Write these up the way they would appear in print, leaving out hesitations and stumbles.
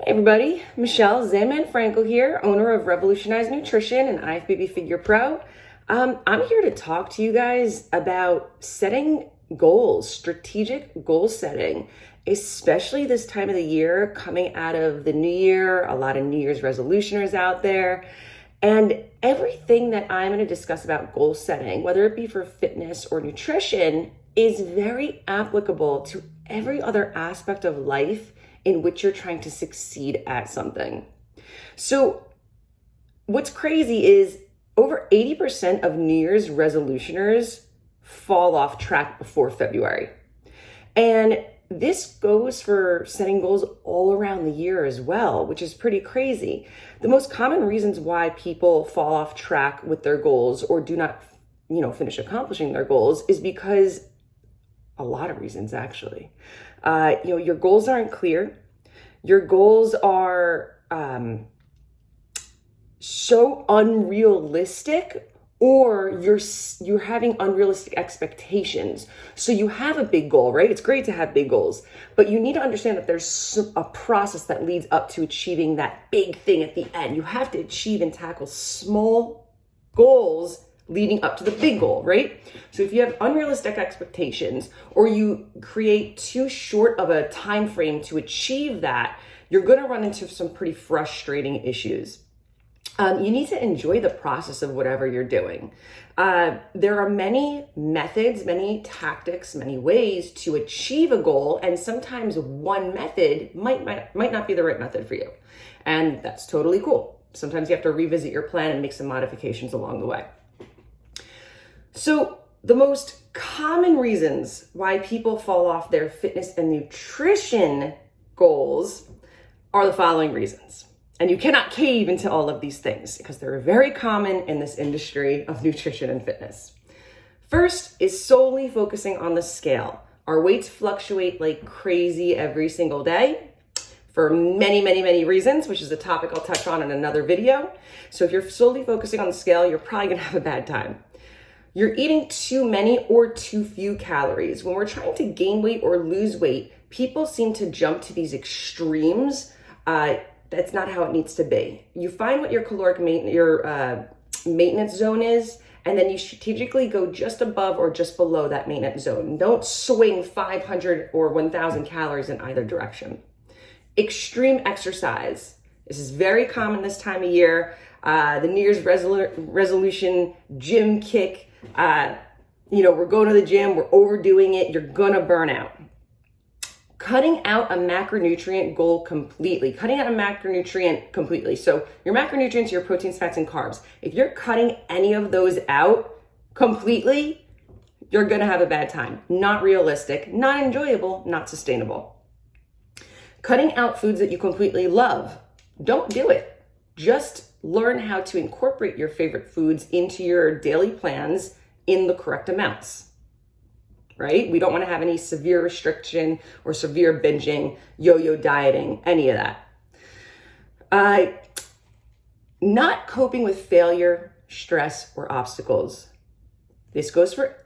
Hi everybody, Michelle Zaman-Franco here, owner of Revolutionize Nutrition and IFBB Figure Pro. I'm here to talk to you guys about setting goals, strategic goal setting, especially this time of the year, coming out of the new year. A lot of New Year's resolutioners out there. And everything that I'm going to discuss about goal setting, whether it be for fitness or nutrition, is very applicable to every other aspect of life in which you're trying to succeed at something. So what's crazy is over 80% of New Year's resolutioners fall off track before February. And this goes for setting goals all around the year as well, which is pretty crazy. The most common reasons why people fall off track with their goals or do not, finish accomplishing their goals is because a lot of reasons actually. Your goals aren't clear. Your goals are so unrealistic, or you're having unrealistic expectations. So you have a big goal, right? It's great to have big goals, but you need to understand that there's a process that leads up to achieving that big thing at the end. You have to achieve and tackle small goals leading up to the big goal, right? So if you have unrealistic expectations or you create too short of a time frame to achieve that, you're going to run into some pretty frustrating issues. You need to enjoy the process of whatever you're doing. There are many methods, many tactics, many ways to achieve a goal, and sometimes one method might not be the right method for you. And that's totally cool. Sometimes you have to revisit your plan and make some modifications along the way. So the most common reasons why people fall off their fitness and nutrition goals are the following reasons. And you cannot cave into all of these things because they're very common in this industry of nutrition and fitness. First is solely focusing on the scale. Our weights fluctuate like crazy every single day for many, many, many reasons, which is a topic I'll touch on in another video. So if you're solely focusing on the scale, you're probably gonna have a bad time. You're eating too many or too few calories. When we're trying to gain weight or lose weight, people seem to jump to these extremes. That's not how it needs to be. You find what your caloric maintenance zone is, and then you strategically go just above or just below that maintenance zone. Don't swing 500 or 1,000 calories in either direction. Extreme exercise. This is very common this time of year. The New Year's resolution gym kick. We're going to the gym, we're overdoing it, you're gonna burn out. Cutting out a macronutrient goal completely. So your macronutrients, your proteins, fats, and carbs. If you're cutting any of those out completely, you're gonna have a bad time. Not realistic, not enjoyable, not sustainable. Cutting out foods that you completely love. Don't do it. Just learn how to incorporate your favorite foods into your daily plans in the correct amounts, right? We don't want to have any severe restriction or severe binging, yo-yo dieting, any of that. Not coping with failure, stress, or obstacles. This goes for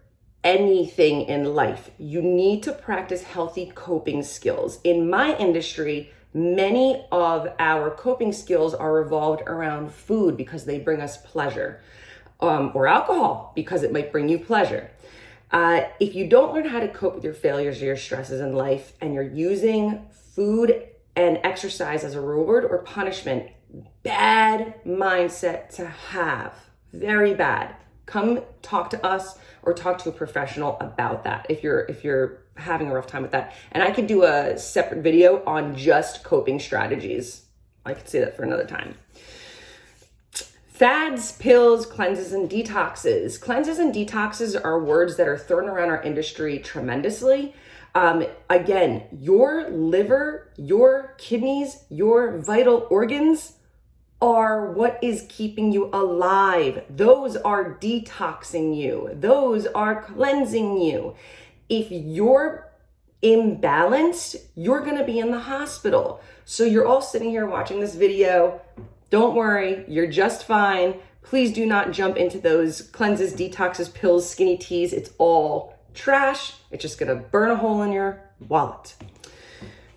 anything in life. You need to practice healthy coping skills. In my industry, many of our coping skills are revolved around food because they bring us pleasure, or alcohol because it might bring you pleasure. If you don't learn how to cope with your failures or your stresses in life, and you're using food and exercise as a reward or punishment, bad mindset to have, very bad. Come talk to us or talk to a professional about that if you're having a rough time with that. And I could do a separate video on just coping strategies. I could say that for another time. Fads, pills, cleanses, and detoxes. Cleanses and detoxes are words that are thrown around our industry tremendously. Again, your liver, your kidneys, your vital organs are what is keeping you alive. Those are detoxing you. Those are cleansing you. If you're imbalanced, you're gonna be in the hospital. So you're all sitting here watching this video. Don't worry, you're just fine. Please do not jump into those cleanses, detoxes, pills, skinny teas. It's all trash. It's just gonna burn a hole in your wallet.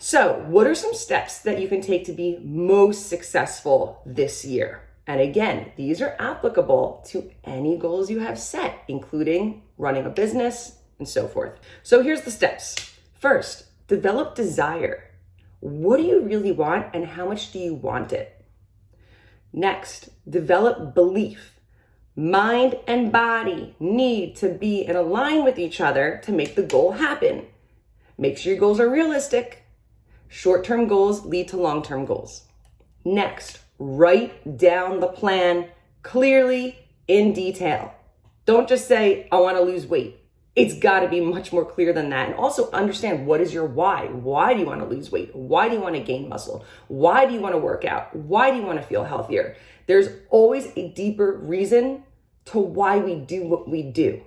So, what are some steps that you can take to be most successful this year? And again, these are applicable to any goals you have set, including running a business and so forth. So here's the steps. First, develop desire. What do you really want and how much do you want it? Next, develop belief. Mind and body need to be in line with each other to make the goal happen. Make sure your goals are realistic. Short-term goals lead to long-term goals. Next, write down the plan clearly in detail. Don't just say, I want to lose weight. It's got to be much more clear than that. And also understand, what is your why? Why do you want to lose weight? Why do you want to gain muscle? Why do you want to work out? Why do you want to feel healthier? There's always a deeper reason to why we do what we do.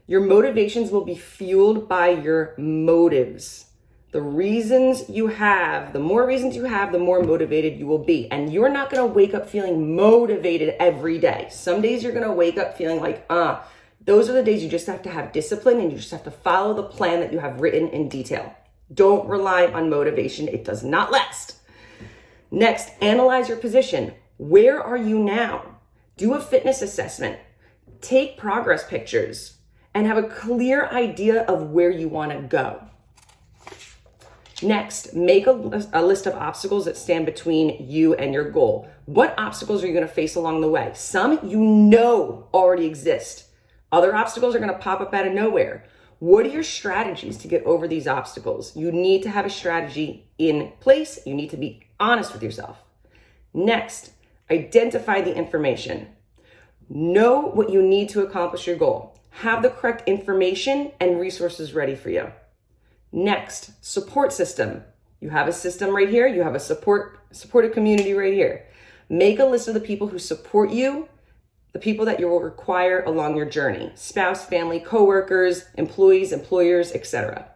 Your motivations will be fueled by your motives. The reasons you have, the more reasons you have, the more motivated you will be. And you're not going to wake up feeling motivated every day. Some days you're going to wake up feeling like, those are the days you just have to have discipline and you just have to follow the plan that you have written in detail. Don't rely on motivation. It does not last. Next, analyze your position. Where are you now? Do a fitness assessment. Take progress pictures and have a clear idea of where you want to go. Next, make a list of obstacles that stand between you and your goal. What obstacles are you going to face along the way? Some you know already exist. Other obstacles are going to pop up out of nowhere. What are your strategies to get over these obstacles? You need to have a strategy in place. You need to be honest with yourself. Next, identify the information. Know what you need to accomplish your goal. Have the correct information and resources ready for you. Next, support system. You have a system right here. You have a supportive community right here. Make a list of the people who support you, the people that you will require along your journey: spouse, family, coworkers, employees, employers, etc.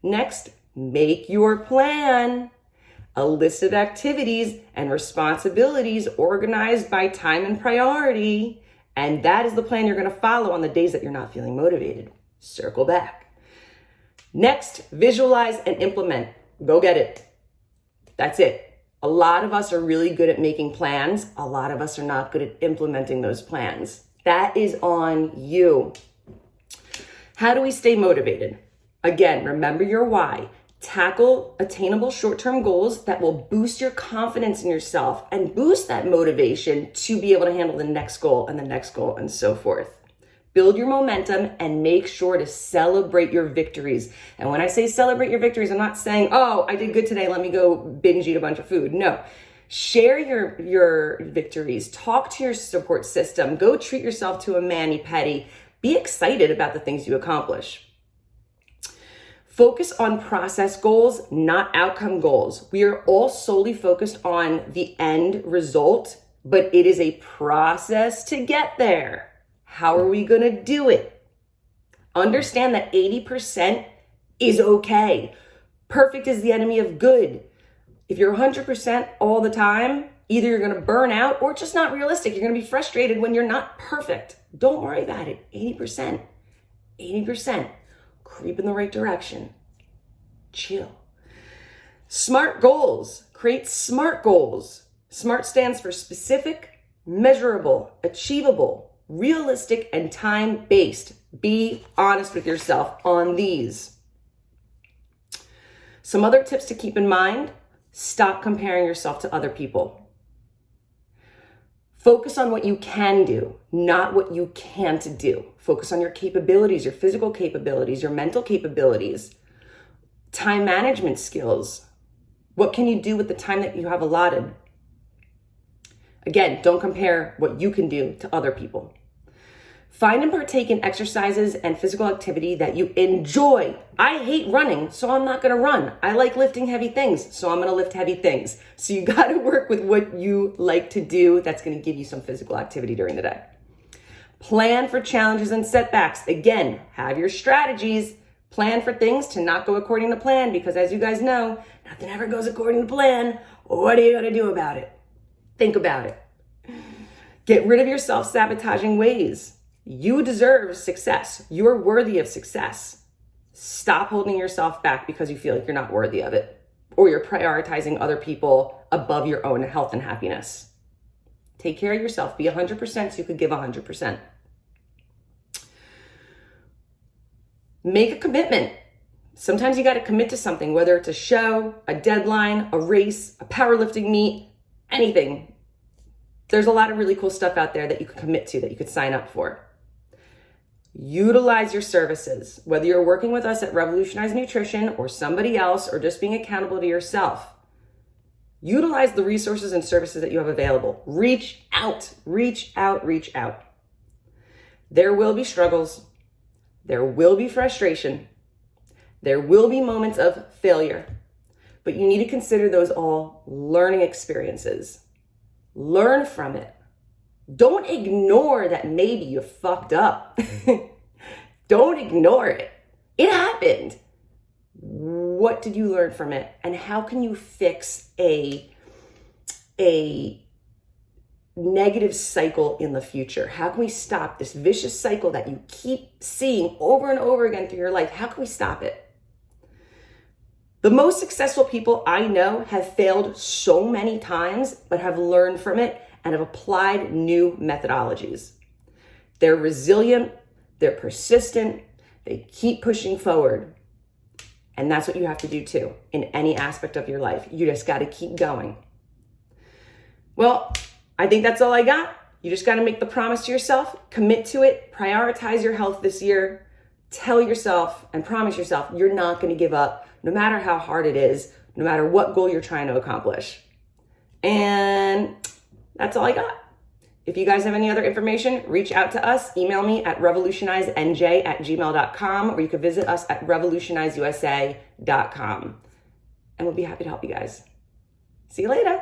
Next, make your plan. A list of activities and responsibilities organized by time and priority. And that is the plan you're going to follow on the days that you're not feeling motivated. Circle back. Next, visualize and implement. Go get it. That's it. A lot of us are really good at making plans. A lot of us are not good at implementing those plans. That is on you. How do we stay motivated? Again, remember your why. Tackle attainable short-term goals that will boost your confidence in yourself and boost that motivation to be able to handle the next goal and the next goal and so forth. Build your momentum and make sure to celebrate your victories. And when I say celebrate your victories, I'm not saying, oh, I did good today, let me go binge eat a bunch of food. No. Share your victories. Talk to your support system. Go treat yourself to a mani-pedi. Be excited about the things you accomplish. Focus on process goals, not outcome goals. We are all solely focused on the end result, but it is a process to get there. How are we going to do it? Understand that 80% is okay. Perfect is the enemy of good. If you're 100% all the time, either you're going to burn out or it's just not realistic. You're going to be frustrated when you're not perfect. Don't worry about it. 80%. Creep in the right direction. Chill. SMART goals. Create SMART goals. SMART stands for specific, measurable, achievable, realistic, and time-based. Be honest with yourself on these. Some other tips to keep in mind: stop comparing yourself to other people. Focus on what you can do, not what you can't do. Focus on your capabilities, your physical capabilities, your mental capabilities, time management skills. What can you do with the time that you have allotted? Again, don't compare what you can do to other people. Find and partake in exercises and physical activity that you enjoy. I hate running, so I'm not going to run. I like lifting heavy things, so I'm going to lift heavy things. So you got to work with what you like to do. That's going to give you some physical activity during the day. Plan for challenges and setbacks. Again, have your strategies. Plan for things to not go according to plan, because as you guys know, nothing ever goes according to plan. What are you going to do about it? Think about it. Get rid of your self-sabotaging ways. You deserve success. You're worthy of success. Stop holding yourself back because you feel like you're not worthy of it, or you're prioritizing other people above your own health and happiness. Take care of yourself. Be 100% so you could give 100%. Make a commitment. Sometimes you got to commit to something, whether it's a show, a deadline, a race, a powerlifting meet, anything. There's a lot of really cool stuff out there that you could commit to, that you could sign up for. Utilize your services, whether you're working with us at Revolutionize Nutrition or somebody else, or just being accountable to yourself. Utilize the resources and services that you have available. Reach out, reach out, reach out. There will be struggles. There will be frustration. There will be moments of failure, but you need to consider those all learning experiences. Learn from it. Don't ignore that maybe you fucked up. Don't ignore it. It happened. What did you learn from it? And how can you fix a negative cycle in the future? How can we stop this vicious cycle that you keep seeing over and over again through your life? How can we stop it? The most successful people I know have failed so many times, but have learned from it and have applied new methodologies. They're resilient, they're persistent, they keep pushing forward. And that's what you have to do too, in any aspect of your life. You just got to keep going. Well, I think that's all I got. You just got to make the promise to yourself, commit to it, prioritize your health this year, tell yourself and promise yourself you're not going to give up, no matter how hard it is, no matter what goal you're trying to accomplish. And that's all I got. If you guys have any other information, reach out to us. Email me at revolutionizenj@gmail.com, or you can visit us at revolutionizeusa.com. And we'll be happy to help you guys. See you later.